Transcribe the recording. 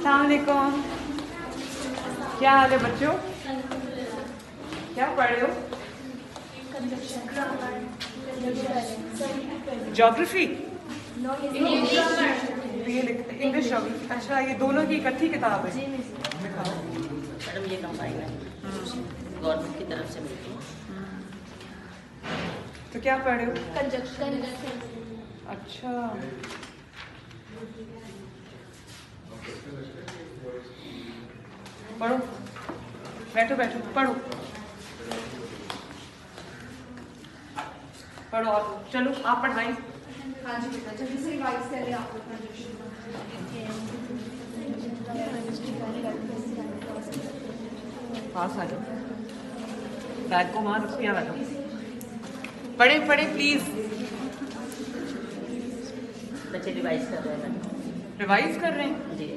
अस्सलाम वालेकुम। क्या हाल है बच्चों? क्या पढ़ रहे हो? Geography, English geography. अच्छा, ये दोनों की इकट्ठी किताब है। दिखाओ मैडम, ये कंबाइन है, गवर्नमेंट की तरफ से मिलती है। तो क्या पढ़ रहे हो? कंजक्शन। अच्छा, पढ़ो, बैठो बैठो, पढ़ो पढ़ो। और चलो आप पढ़ाएं। हाँ जी बेटा, जल्दी से रिवाइज कर ले आप लोग कंजक्शन। पास आ जाओ, बैग को वहां रखो, यहाँ बैठो। पढ़े पढ़े प्लीज। बच्चे रिवाइज कर रहे हैं मैडम। रिवाइज कर रहे हैं? जी।